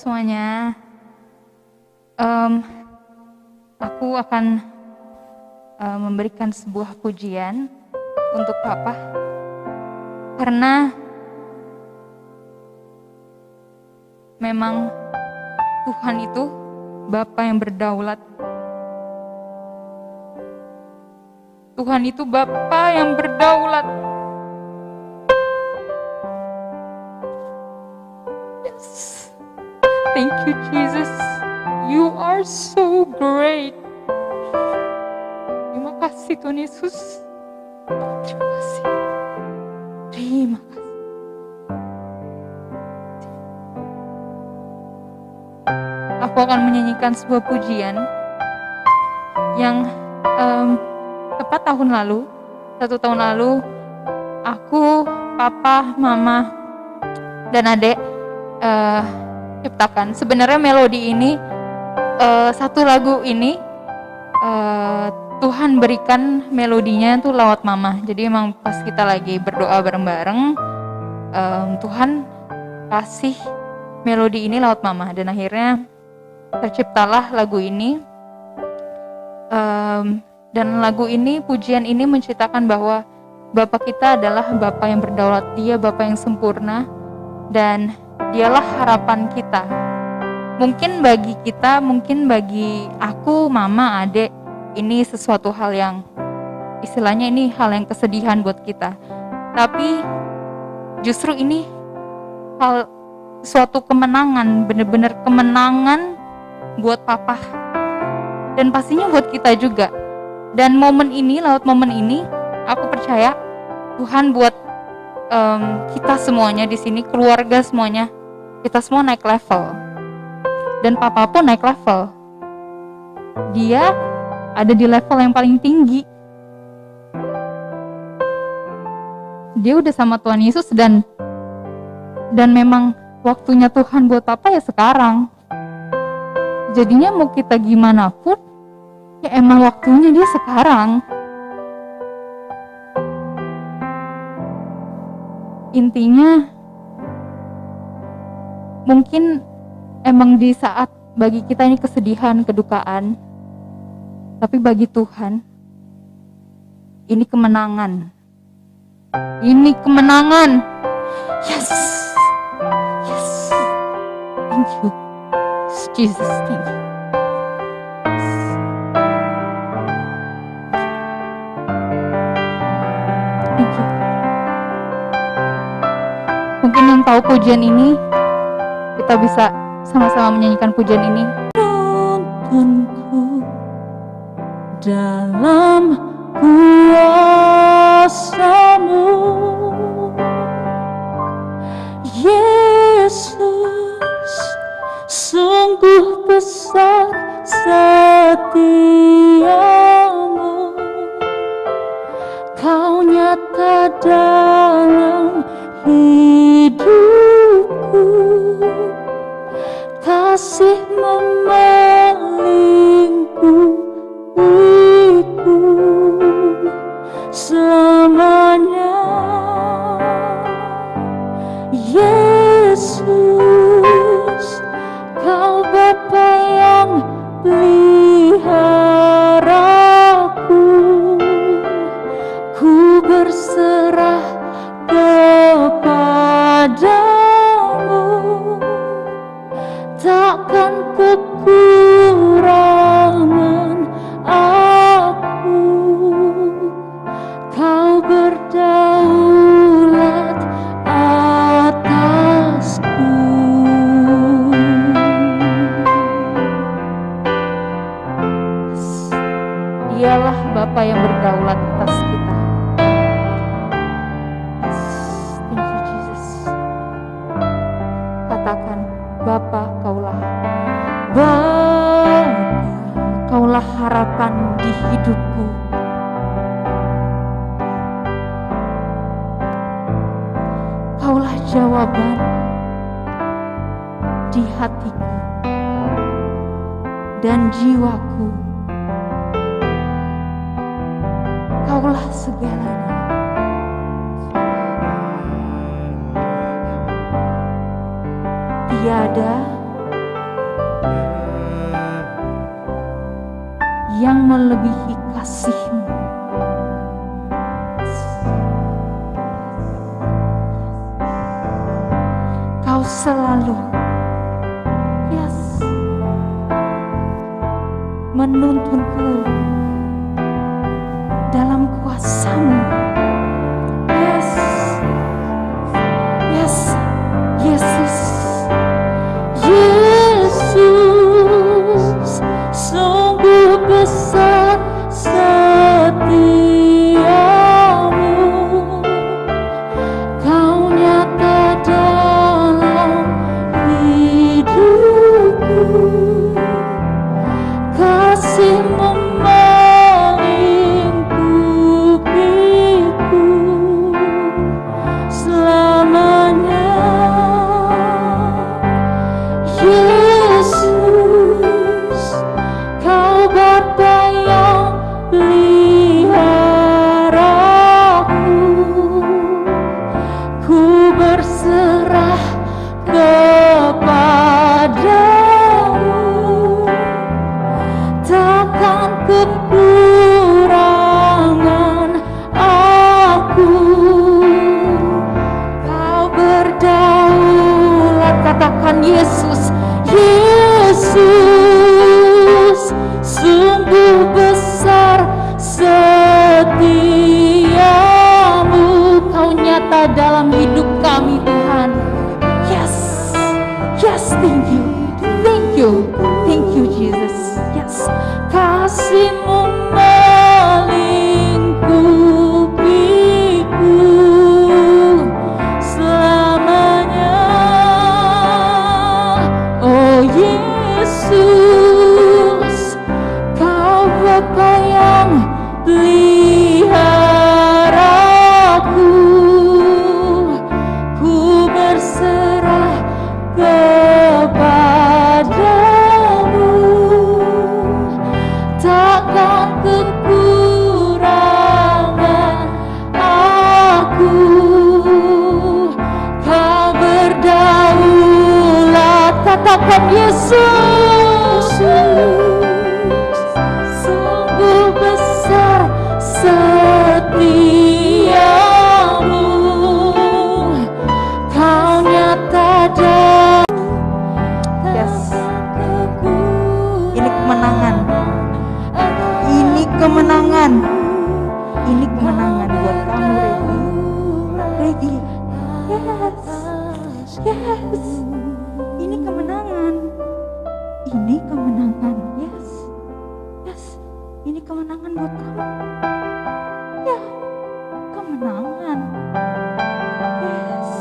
semuanya. Aku akan memberikan sebuah pujian untuk Papa karena memang Tuhan itu Bapa yang berdaulat. Tuhan itu Bapa yang berdaulat. Yes. Thank you, Jesus. You are so great. Terima kasih Tuhan Yesus. Terima kasih. Terima kasih. Aku akan menyanyikan sebuah pujian yang tepat tahun lalu, 1 tahun lalu, aku, Papa, Mama, dan Adek ciptakan. Sebenarnya melodi ini, satu lagu ini Tuhan berikan melodinya tuh lewat Mama. Jadi emang pas kita lagi berdoa bareng-bareng, Tuhan kasih melodi ini lewat Mama, dan akhirnya terciptalah lagu ini. Dan lagu ini, pujian ini menceritakan bahwa Bapa kita adalah Bapa yang berdaulat. Dia Bapa yang sempurna dan Dialah harapan kita. Mungkin bagi kita, mungkin bagi aku, Mama, Adek, ini sesuatu hal yang istilahnya ini hal yang kesedihan buat kita. Tapi justru ini suatu kemenangan, benar-benar kemenangan buat Papa. Dan pastinya buat kita juga. Dan momen ini, lewat momen ini, aku percaya Tuhan buat kita semuanya di sini, keluarga semuanya, kita semua naik level. Dan Papa pun naik level. Dia ada di level yang paling tinggi. Dia udah sama Tuhan Yesus dan memang waktunya Tuhan buat Papa ya sekarang. Jadinya mau kita gimana pun, ya emang waktunya dia sekarang. Intinya mungkin emang di saat bagi kita ini kesedihan, kedukaan, tapi bagi Tuhan ini kemenangan. Ini kemenangan. Yes. Yes. Thank you. Jesus, thank you. Thank you. Mungkin yang tahu pujian ini, kita bisa sama-sama menyanyikan pujian ini. Tuntunku dalam kuasa-Mu, Yesus, sungguh besar setia-Mu. Kau nyata dalam hidupku, kasih-Mu melingkupiku selamanya. Yesus, Kau Bapa yang peliharaku, ku berserah kepadamu, takkan kekurangan aku. Kau berdaulat atasku. Dialah Bapa yang berdaulat atas kita. Yes. Thank you, Jesus. Katakan, Bapa, Kaulah Bapa, Kaulah harapan di hidupku. Kaulah jawaban di hatiku dan jiwaku. Kaulah segalanya. Tiada yang melebihi kasih-Mu. Kau selalu menuntunku dalam kuasa-Mu. Yes, Yesus, Yesus, sungguh besar setiamu. Kau nyata dalam hidupku. Kasih-Mu melingkupiku selamanya. Yesus, Kau Bapa yang peliharaku. Ku berserah kepadamu. Takkan kekurangan aku. Kau berdaulat, katakan Yesus, Yesus, sungguh besar setiamu. Kau nyata dalam hidup kami, Tuhan. Yes, thank you, thank you Jesus. Yes, kasih-Mu melingkupiku selamanya. Oh Yesus, Kau Bapa yang peliharaku. Ku berserah kepadamu. Takkan kekurangan aku. Kau berdaulat, katakan Yesus, sungguh besar setiamu. Kau nyata dalam. Yes, ini kemenangan. Ini kemenangan. Ini kemenangan buat kamu, Regi. Yes. Ini kemenangan. Ini kemenangan. Yes. Ini kemenangan buat kamu. Ya, kemenangan. Yes.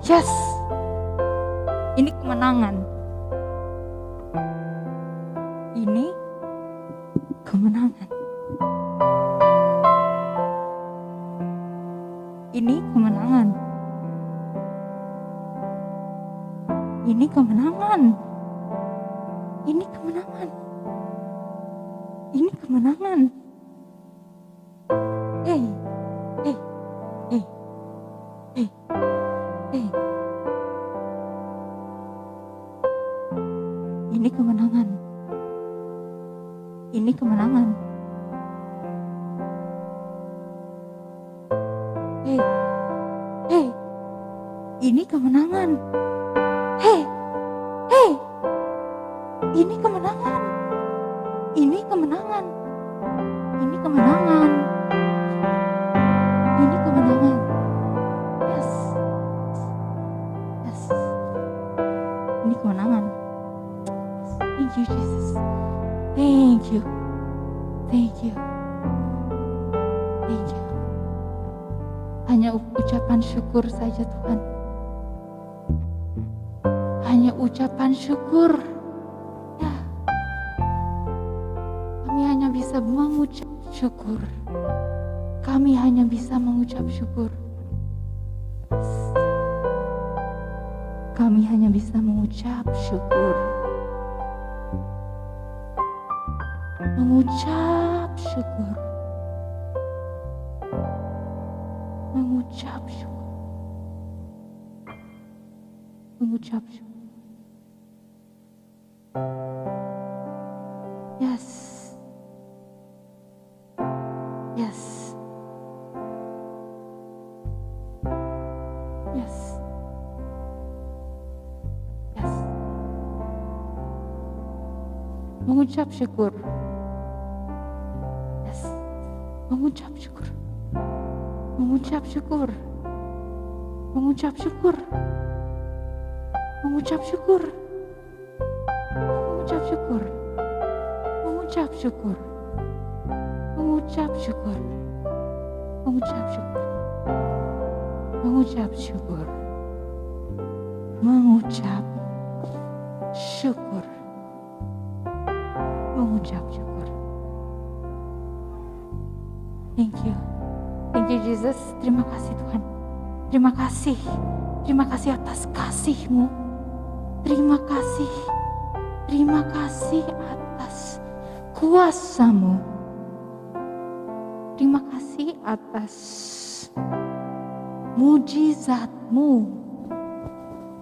Yes, ini kemenangan. Ini kemenangan. Ini kemenangan. Ini kemenangan. Ini kemenangan. Ini kemenangan. Hey. Ini kemenangan. Ini kemenangan. Hey. Ini kemenangan. Hey. Ini kemenangan. Ini kemenangan. Ini kemenangan. Ini kemenangan. Yes. Ini kemenangan. Thank you, Jesus. Thank you. Hanya ucapan syukur saja Tuhan. Hanya ucapan syukur. Ya. Kami hanya bisa mengucap syukur. Kami hanya bisa mengucap syukur. Kami hanya bisa mengucap syukur. Mengucap syukur. Mengucap syukur. Mengucap syukur. Yes. Yes. Yes. Yes. Mengucap syukur. Yes. Mengucap syukur. Mengucap syukur. Mengucap syukur. Mengucap syukur. Mengucap syukur. Mengucap syukur. Mengucap syukur. Mengucap syukur. Mengucap syukur. Mengucap syukur. Mengucap syukur. Thank you. Thank you Jesus. Terima kasih Tuhan. Terima kasih. Terima kasih atas kasih-Mu. Terima kasih. Terima kasih atas kuasa-Mu. Terima kasih atas mujizat-Mu.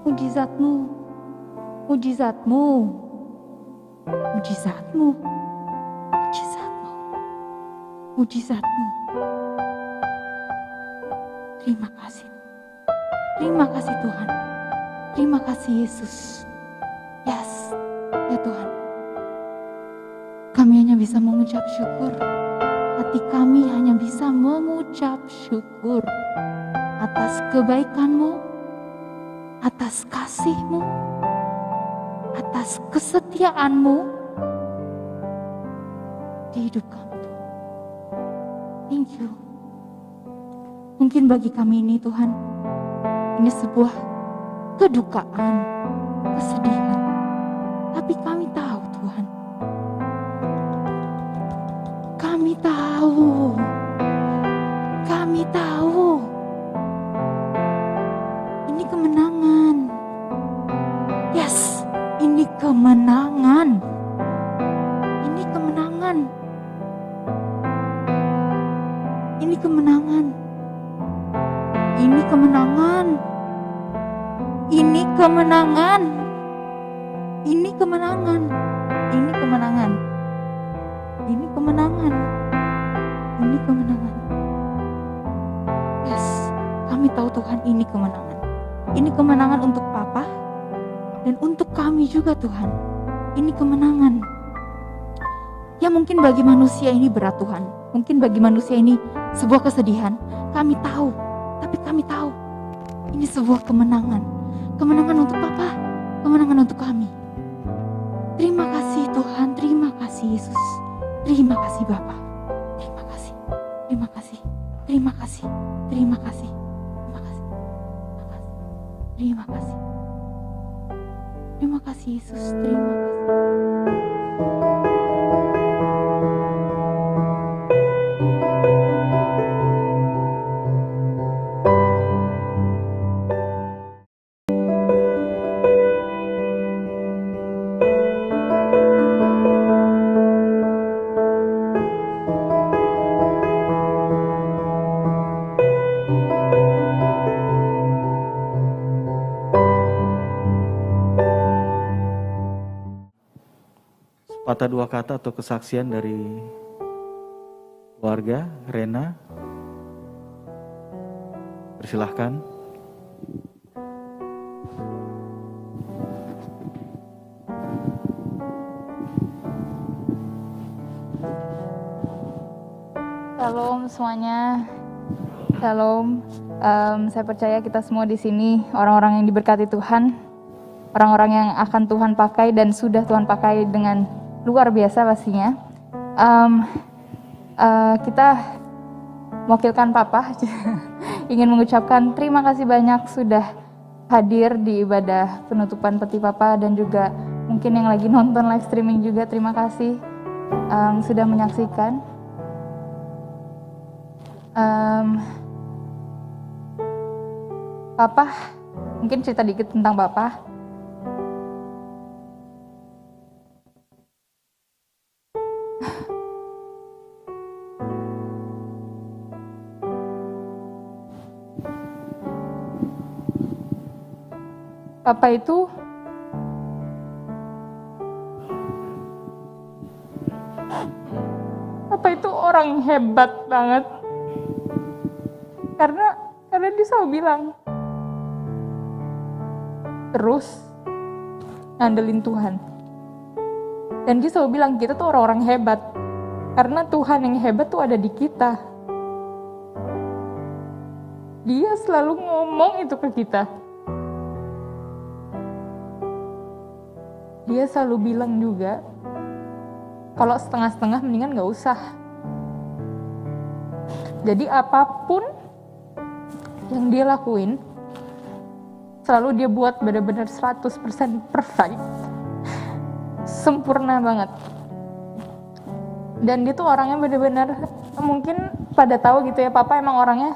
Mujizat-Mu. Mujizat-Mu. Mujizat-Mu. Mujizat-Mu. Mujizat-Mu. Terima kasih. Terima kasih Tuhan. Terima kasih Yesus. Yes, ya Tuhan. Kami hanya bisa mengucap syukur. Hati kami hanya bisa mengucap syukur atas kebaikan-Mu, atas kasih-Mu, atas kesetiaan-Mu di hidup kami Tuhan. Thank you. Mungkin bagi kami ini Tuhan, ini sebuah kedukaan, kesedihan. Tapi kami tahu Tuhan. Kami tahu. Kami tahu. Ini kemenangan. Yes, ini kemenangan. Ini kemenangan. Ini kemenangan. Ini kemenangan. Ini kemenangan. Ini kemenangan. Ini kemenangan. Ini kemenangan. Ini kemenangan. Yes, kami tahu Tuhan ini kemenangan. Ini kemenangan untuk Papa dan untuk kami juga Tuhan. Ini kemenangan. Ya mungkin bagi manusia ini berat Tuhan. Mungkin bagi manusia ini sebuah kesedihan. Kami tahu. Tapi kami tahu ini sebuah kemenangan. Kemenangan untuk Papa, kemenangan untuk kami. Terima kasih Tuhan, terima kasih Yesus. Terima kasih Bapa. Terima kasih. Terima kasih. Terima kasih. Terima kasih. Terima kasih. Terima kasih. Terima kasih Yesus. Terima kasih. Patah dua kata atau kesaksian dari keluarga Rena. Persilahkan. Shalom semuanya. Shalom. Saya percaya kita semua di sini orang-orang yang diberkati Tuhan, orang-orang yang akan Tuhan pakai dan sudah Tuhan pakai dengan luar biasa pastinya. Kita mewakilkan Papa ingin mengucapkan terima kasih banyak sudah hadir di ibadah penutupan Peti Papa, dan juga mungkin yang lagi nonton live streaming juga terima kasih sudah menyaksikan. Papa, mungkin cerita dikit tentang Papa. Papa itu orang yang hebat banget. Karena dia selalu bilang, terus ngandelin Tuhan. Dan dia selalu bilang, kita tuh orang-orang hebat. Karena Tuhan yang hebat tuh ada di kita. Dia selalu ngomong itu ke kita. Dia selalu bilang juga, kalau setengah-setengah mendingan gak usah. Jadi apapun yang dia lakuin, selalu dia buat benar-benar 100% perfect. Sempurna banget. Dan dia tuh orangnya benar-benar, mungkin pada tahu gitu ya, Papa emang orangnya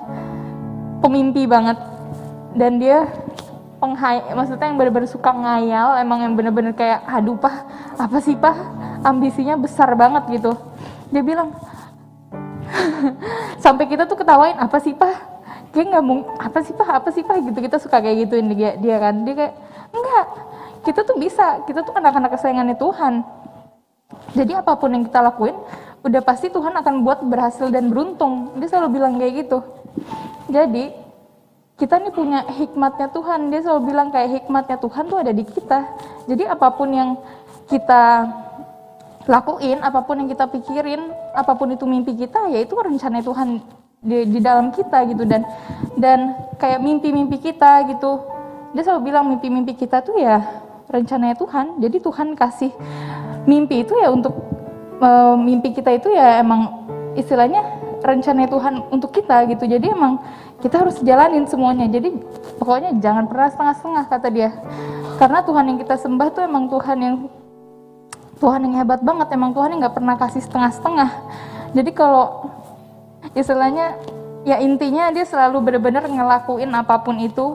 pemimpi banget. Dan dia maksudnya yang benar-benar suka ngayal, emang yang benar-benar kayak, aduh Pah, apa sih Pah, ambisinya besar banget gitu. Dia bilang, sampai kita tuh ketawain, apa sih Pah, kayak nggak mungkin, apa sih Pah gitu, kita suka kayak gituin dia kan. Dia kayak, enggak, kita tuh bisa, kita tuh anak-anak kesayangannya Tuhan. Jadi apapun yang kita lakuin, udah pasti Tuhan akan buat berhasil dan beruntung. Dia selalu bilang kayak gitu. Jadi kita nih punya hikmatnya Tuhan. Dia selalu bilang kayak hikmatnya Tuhan tuh ada di kita. Jadi apapun yang kita lakuin, apapun yang kita pikirin, apapun itu mimpi kita, ya itu rencana Tuhan di dalam kita gitu. Dan kayak mimpi-mimpi kita gitu, dia selalu bilang mimpi-mimpi kita tuh ya rencananya Tuhan. Jadi Tuhan kasih mimpi itu ya untuk mimpi kita itu ya emang istilahnya rencananya Tuhan untuk kita gitu. Jadi emang kita harus jalanin semuanya. Jadi pokoknya jangan pernah setengah-setengah, kata dia. Karena Tuhan yang kita sembah tuh emang Tuhan yang hebat banget. Emang Tuhan yang gak pernah kasih setengah-setengah. Jadi kalau istilahnya ya intinya dia selalu benar-benar ngelakuin apapun itu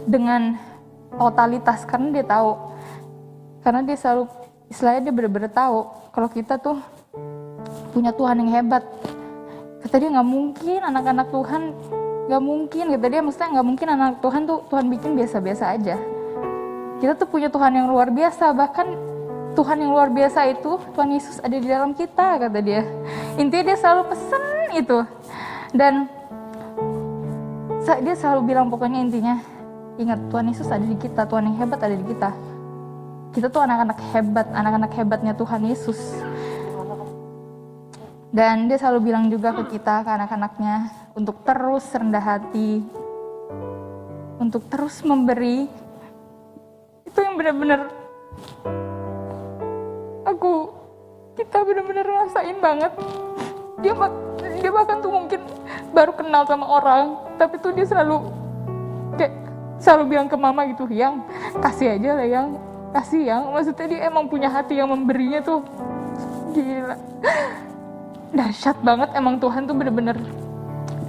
dengan totalitas. Karena dia tahu. Karena dia selalu istilahnya dia benar-benar tahu kalau kita tuh punya Tuhan yang hebat. Kata dia gak mungkin anak-anak Tuhan, gak mungkin, kata dia, maksudnya gak mungkin anak Tuhan tuh Tuhan bikin biasa-biasa aja. Kita tuh punya Tuhan yang luar biasa, bahkan Tuhan yang luar biasa itu, Tuhan Yesus ada di dalam kita, kata dia. Intinya dia selalu pesen itu. Dan dia selalu bilang pokoknya intinya, ingat Tuhan Yesus ada di kita, Tuhan yang hebat ada di kita. Kita tuh anak-anak hebat, anak-anak hebatnya Tuhan Yesus. Dan dia selalu bilang juga ke kita, ke anak-anaknya, untuk terus rendah hati, untuk terus memberi. Itu yang benar-benar kita benar-benar rasain banget. Dia bahkan tuh mungkin baru kenal sama orang, tapi tuh dia selalu bilang ke mama gitu, yang kasih aja lah, yang kasih, yang maksudnya dia emang punya hati yang memberinya tuh gila. Dahsyat banget, emang Tuhan tuh bener-bener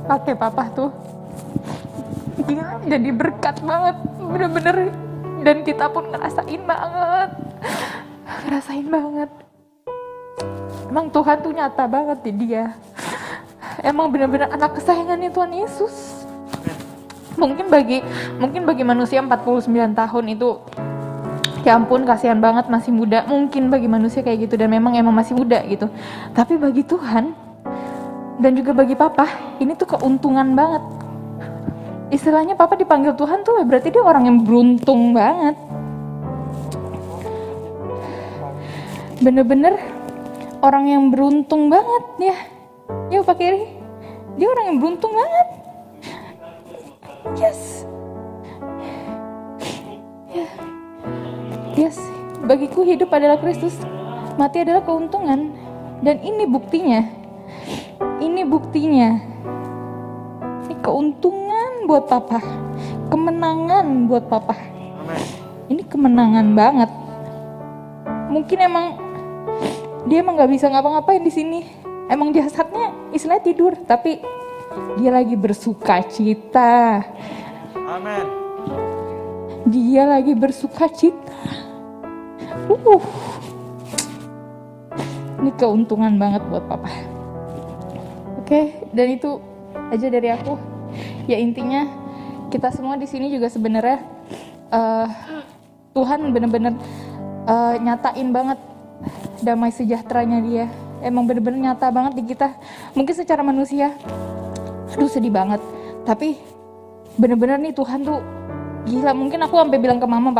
pakai Papa tuh gila, jadi berkat banget bener-bener. Dan kita pun ngerasain banget. Emang Tuhan tuh nyata banget di dia. Emang bener-bener anak kesayangannya Tuhan Yesus. Mungkin bagi manusia 49 tahun itu, ya ampun kasihan banget, masih muda. Mungkin bagi manusia kayak gitu, dan emang masih muda gitu. Tapi bagi Tuhan dan juga bagi Papa, ini tuh keuntungan banget. Istilahnya Papa dipanggil Tuhan tuh berarti dia orang yang beruntung banget. Bener-bener orang yang beruntung banget ya. Ya Pak Kiri, dia orang yang beruntung banget. Yes, bagiku hidup adalah Kristus, mati adalah keuntungan. Dan ini buktinya. Ini keuntungan buat papa, kemenangan buat papa. Amin. Ini kemenangan banget. Mungkin emang dia emang nggak bisa ngapa-ngapain di sini. Emang jasadnya istilahnya tidur, tapi dia lagi bersuka cita. Amin. Dia lagi bersuka cita. Ini keuntungan banget buat papa. Oke, dan itu aja dari aku. Ya intinya kita semua di sini juga sebenarnya Tuhan bener-bener nyatain banget damai sejahteranya dia. Emang bener-bener nyata banget di kita. Mungkin secara manusia, aduh sedih banget. Tapi bener-bener nih Tuhan tuh gila. Mungkin aku sampai bilang ke mama,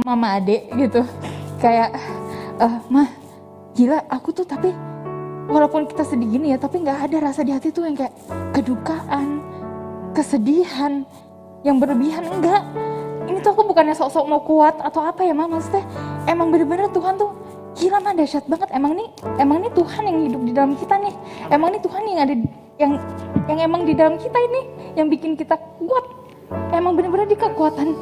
mama adek gitu. Kayak, mah gila aku tuh tapi walaupun kita sedih gini ya, tapi gak ada rasa di hati tuh yang kayak kedukaan, kesedihan, yang berlebihan. Enggak. Ini tuh aku bukannya sok-sok mau kuat atau apa ya mama. Maksudnya emang bener-bener Tuhan tuh gila mah dahsyat banget. Emang nih Tuhan yang hidup di dalam kita nih. Emang nih Tuhan yang ada yang emang di dalam kita ini yang bikin kita kuat. Emang bener-bener di kekuatan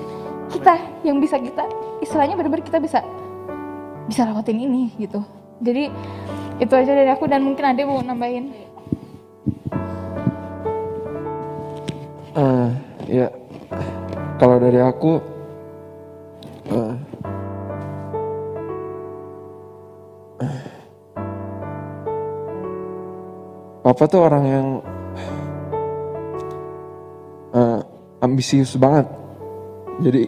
kita yang bisa kita istilahnya bener-bener kita bisa lewatin ini gitu. Jadi itu aja dari aku, dan mungkin Ade mau nambahin. Ya kalau dari aku Papa tuh orang yang ambisius banget. Jadi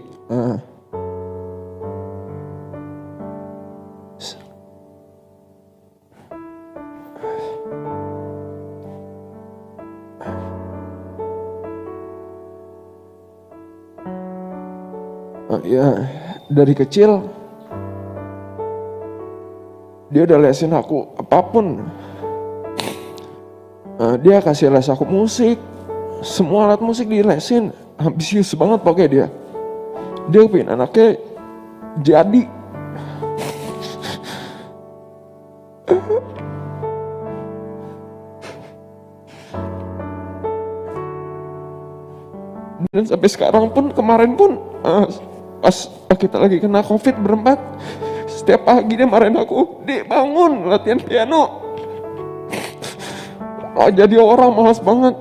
ya dari kecil dia udah lesin aku apapun. Dia kasih les aku musik, semua alat musik dilesin. Ambisius banget pokoknya dia. Dia pengen anaknya jadi. Dan sampai sekarang pun, kemarin pun pas kita lagi kena COVID berempat, setiap pagi dia marahin aku, "Dek bangun latihan piano." Jadi orang malas banget.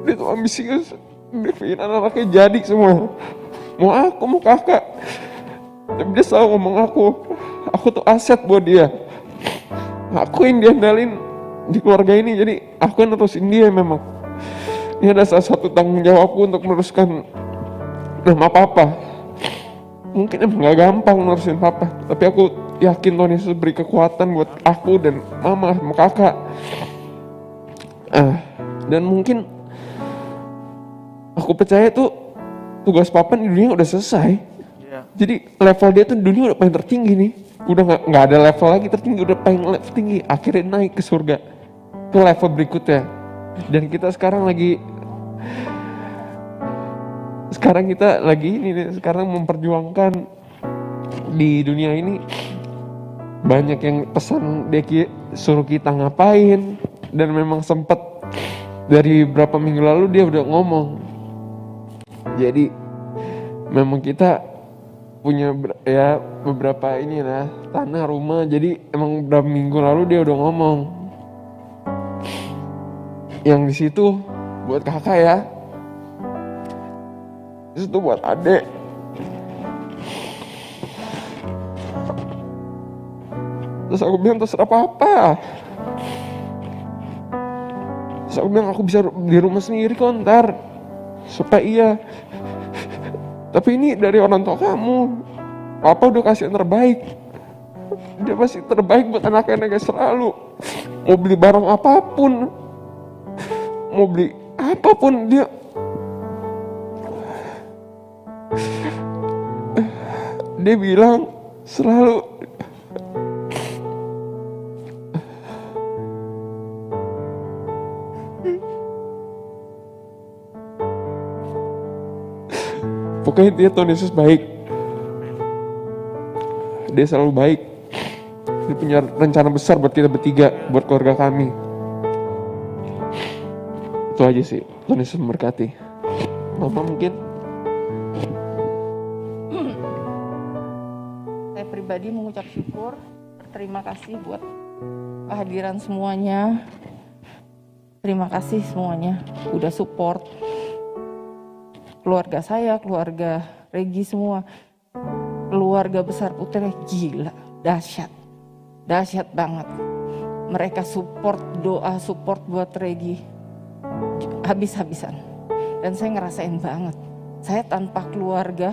Dia tuh ambisius. Dia pengen anak-anaknya jadi semua. Mau aku, mau kakak. Tapi dia selalu ngomong aku tuh aset buat dia. Aku yang diandalin di keluarga ini. Jadi aku yang nerusin dia memang. Ini ada salah satu tanggung jawabku untuk meneruskan nama papa. Mungkin emang gak gampang nerusin papa. Tapi aku yakin Tuhan Yesus beri kekuatan buat aku dan mama sama kakak. Dan mungkin aku percaya tuh tugas papa di dunia udah selesai. Jadi level dia tuh di dunia udah paling tertinggi nih. Udah nggak ada level lagi tertinggi, udah paling level tinggi. Akhirnya naik ke surga. Itu level berikutnya. Dan kita sekarang kita lagi ini nih, sekarang memperjuangkan di dunia ini. Banyak yang pesan dia suruh kita ngapain. Dan memang sempat dari beberapa minggu lalu dia udah ngomong. Jadi memang kita punya beberapa ini lah, tanah, rumah. Jadi emang beberapa minggu lalu dia udah ngomong. Yang di situ buat kakak ya. Di situ buat adek. Terus aku bilang terserah papa. Terus aku bilang aku bisa di rumah sendiri kok ntar. Supaya iya. Tapi ini dari orang tua kamu. Papa udah kasih yang terbaik. Dia pasti terbaik buat anak-anaknya selalu. Mau beli barang apapun. Mau beli apapun dia bilang selalu pokoknya dia Tuhan Yesus baik. Dia selalu baik. Dia punya rencana besar buat kita bertiga, buat keluarga kami. Itu aja sih. Tuhan Yesus memberkati. Mama mungkin? Saya pribadi mengucap syukur, berterima kasih buat kehadiran semuanya. Terima kasih semuanya udah support keluarga saya, keluarga Regi semua. Keluarga besar Putri gila, dahsyat banget. Mereka support doa, support buat Regi habis-habisan. Dan saya ngerasain banget, saya tanpa keluarga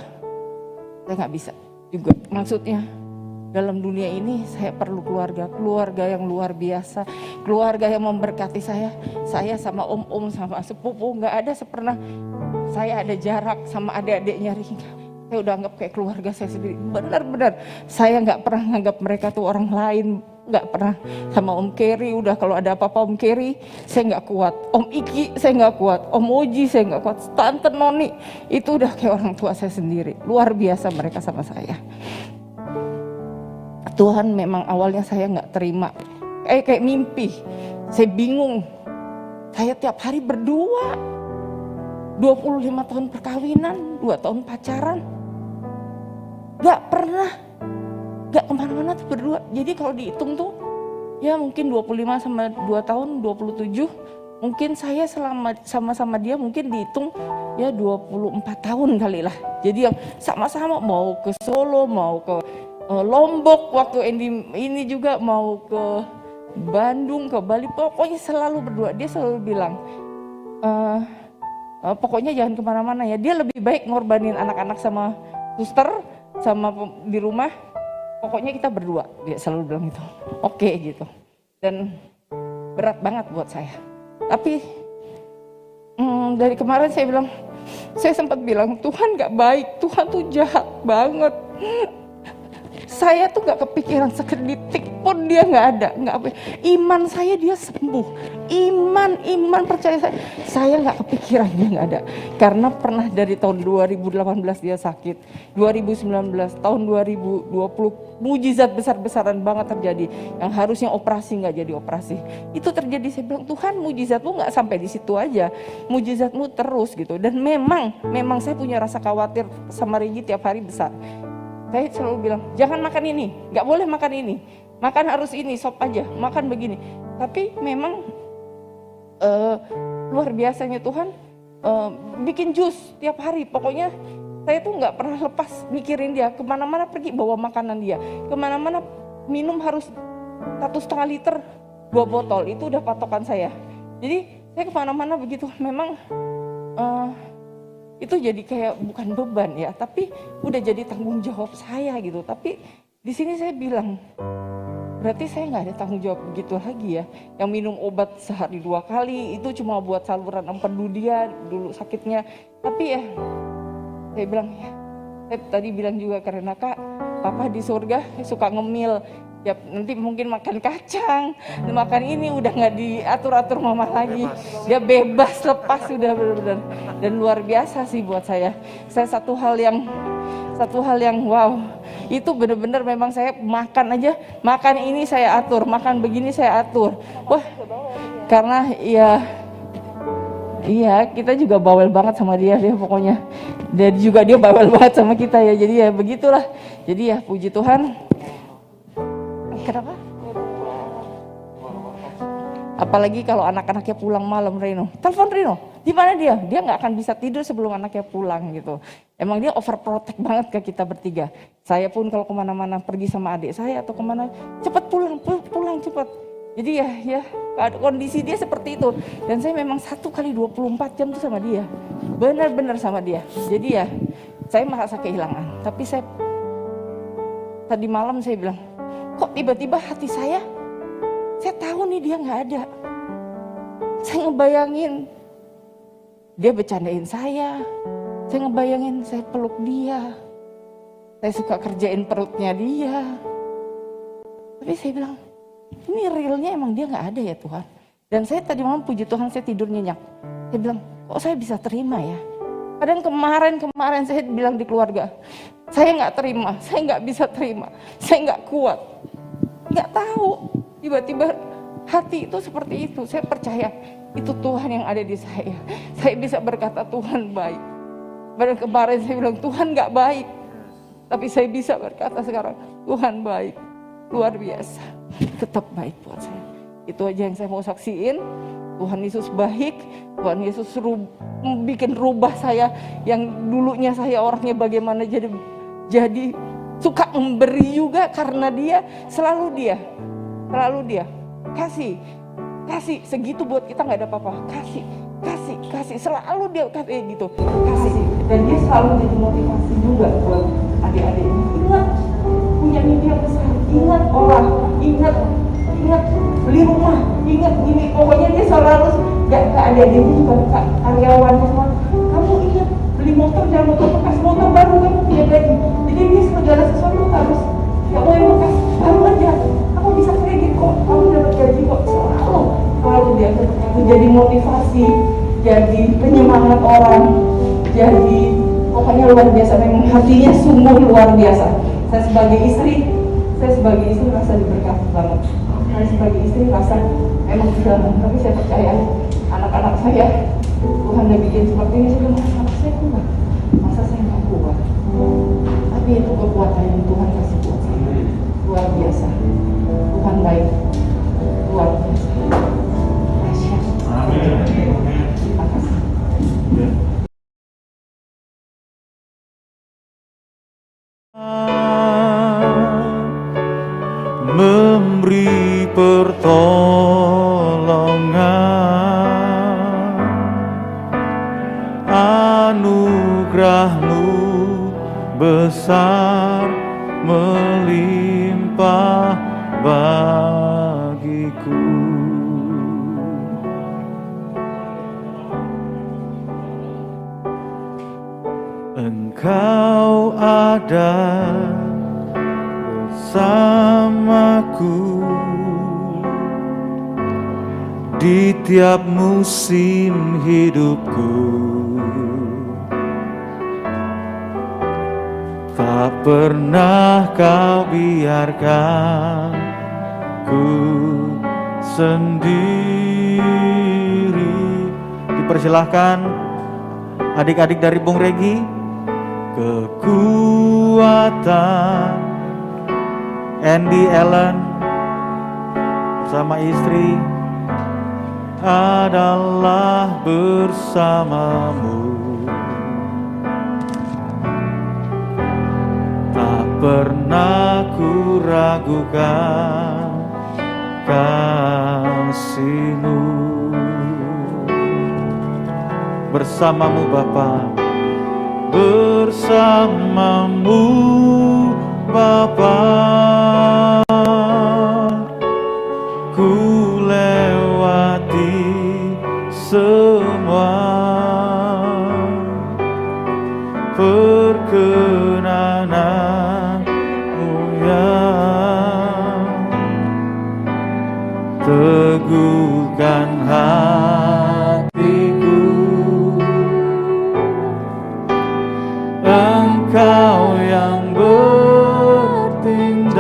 saya nggak bisa juga. Maksudnya dalam dunia ini saya perlu keluarga yang luar biasa, keluarga yang memberkati saya sama om sama sepupu nggak ada pernah saya ada jarak sama adik-adiknya Rika. Saya udah anggap kayak keluarga saya sendiri, benar-benar saya nggak pernah nganggap mereka tuh orang lain, nggak pernah. Sama Om Kerry udah kalau ada apa-apa Om Kerry saya nggak kuat, Om Iki saya nggak kuat, Om Oji saya nggak kuat, Tante Noni itu udah kayak orang tua saya sendiri, luar biasa mereka sama saya. Tuhan memang awalnya saya nggak terima, kayak mimpi, saya bingung, saya tiap hari berdua, 25 tahun perkawinan, 2 tahun pacaran, gak pernah, gak kemana-mana tuh berdua. Jadi kalau dihitung tuh, ya mungkin 25 sama 2 tahun, 27, mungkin saya selama sama-sama dia mungkin dihitung ya 24 tahun kali lah. Jadi yang sama-sama mau ke Solo, mau ke Lombok, waktu ini juga mau ke Bandung, ke Bali, pokoknya selalu berdua. Dia selalu bilang, pokoknya jangan kemana-mana ya. Dia lebih baik ngorbanin anak-anak sama suster, sama di rumah. Pokoknya kita berdua, dia selalu bilang gitu. Oke gitu. Dan berat banget buat saya. Tapi dari kemarin saya sempat bilang, Tuhan gak baik, Tuhan tuh jahat banget. Saya tuh gak kepikiran sekedetik pun dia gak ada, iman saya dia sembuh, iman percaya saya gak kepikiran dia gak ada. Karena pernah dari tahun 2018 dia sakit, 2019, tahun 2020 mujizat besar-besaran banget terjadi, yang harusnya operasi gak jadi operasi. Itu terjadi, saya bilang Tuhan mujizatmu gak sampai di situ aja, mujizatmu terus gitu. Dan memang saya punya rasa khawatir sama Regi tiap hari besar. Saya selalu bilang, jangan makan ini, gak boleh makan ini, makan harus ini, sop aja, makan begini. Tapi memang luar biasanya Tuhan bikin jus tiap hari. Pokoknya saya tuh gak pernah lepas mikirin dia, kemana-mana pergi bawa makanan dia, kemana-mana minum harus 1,5 liter, 2 botol, itu udah patokan saya. Jadi saya kemana-mana begitu, memang itu jadi kayak bukan beban ya, tapi udah jadi tanggung jawab saya gitu. Tapi di sini saya bilang, berarti saya nggak ada tanggung jawab begitu lagi ya. Yang minum obat sehari 2 kali itu cuma buat saluran empedu dia dulu sakitnya. Tapi ya, saya bilang ya, saya tadi bilang juga karena Kak, Papa di surga suka ngemil. Ya nanti mungkin makan kacang, makan ini udah nggak diatur-atur mama lagi. Dia bebas, lepas sudah benar-benar. Dan luar biasa sih buat saya. Saya satu hal yang wow, itu benar-benar memang saya makan aja, makan ini saya atur, makan begini saya atur. Wah, karena iya kita juga bawel banget sama dia pokoknya. Dan juga dia bawel banget sama kita ya. Jadi ya begitulah. Jadi ya puji Tuhan. Kenapa? Apalagi kalau anak-anaknya pulang malam, Reno. Telepon Reno, di mana dia? Dia nggak akan bisa tidur sebelum anaknya pulang gitu. Emang dia overprotect banget ke kita bertiga. Saya pun kalau kemana-mana pergi sama adik saya atau kemana, cepat pulang cepat. Jadi ya kondisi dia seperti itu. Dan saya memang 1 kali 24 jam tuh sama dia, benar-benar sama dia. Jadi ya saya merasa kehilangan. Tapi tadi malam saya bilang, kok tiba-tiba hati saya tahu nih dia nggak ada. Saya ngebayangin dia bercandain saya ngebayangin saya peluk dia, saya suka kerjain perutnya dia. Tapi saya bilang, ini realnya emang dia nggak ada ya Tuhan. Dan saya tadi malam puji Tuhan saya tidur nyenyak. Saya bilang, kok saya bisa terima ya? Kadang kemarin saya bilang di keluarga, saya nggak terima, saya nggak bisa terima, saya nggak kuat. Nggak tahu, tiba-tiba hati itu seperti itu. Saya percaya Itu Tuhan yang ada di saya. Saya bisa berkata Tuhan baik. Padahal kemarin saya bilang Tuhan gak baik. Tapi saya bisa berkata sekarang Tuhan baik. Luar biasa. Tetap baik buat saya. Itu aja yang saya mau saksiin. Tuhan Yesus baik. Tuhan Yesus bikin rubah saya. Yang dulunya saya orangnya bagaimana jadi suka memberi juga karena dia. Selalu dia kasih segitu buat kita nggak ada apa-apa, kasih selalu dia kayak gitu, kasih, dan dia selalu jadi motivasi juga buat adik-adiknya. Ingat punya mimpi yang besar, ingat orang, ingat beli rumah, ingat gini, pokoknya dia selalu nggak ke adik-adiknya juga karyawannya semua. Kamu ingat beli motor, jangan motor bekas, motor baru kamu punya gaji. Jadi dia segala sesuatu harus ya mau yang bekas baru aja. Kamu bisa kredit kok, kamu dapat gaji kok, selalu dia menjadi motivasi, jadi penyemangat orang, jadi pokoknya luar biasa. Memang hatinya sungguh luar biasa. Saya sebagai istri rasa diberkati banget. Saya sebagai istri rasa memang sudah, tapi saya percaya anak-anak saya Tuhan udah bikin seperti ini. Saya bilang, anak saya kuat, masa saya nggak kuat? Tapi itu kekuatan yang Tuhan kasih buat saya, luar biasa. Tuhan baik, luar biasa. Terima kasih. Memberi pertolongan, anugerah-Mu besar melimpah bagiku. Engkau ada bersamaku di tiap musim hidupku. Tak pernah Kau biarkan ku sendiri. Dipersilahkan adik-adik dari Bung Regi. Kekuatan Andy Ellen sama istri adalah bersamamu. Tak pernah ku ragukan kasih-Mu. Bersamamu Bapa, bersamamu Bapa, ku lewati semua perkenanan-Mu yang teguhkan hatiku. Engkau yang bertindak,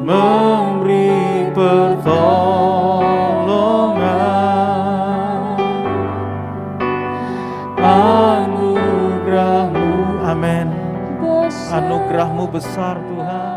memberi pertolongan, anugerah-Mu, amin, anugerah-Mu besar Tuhan.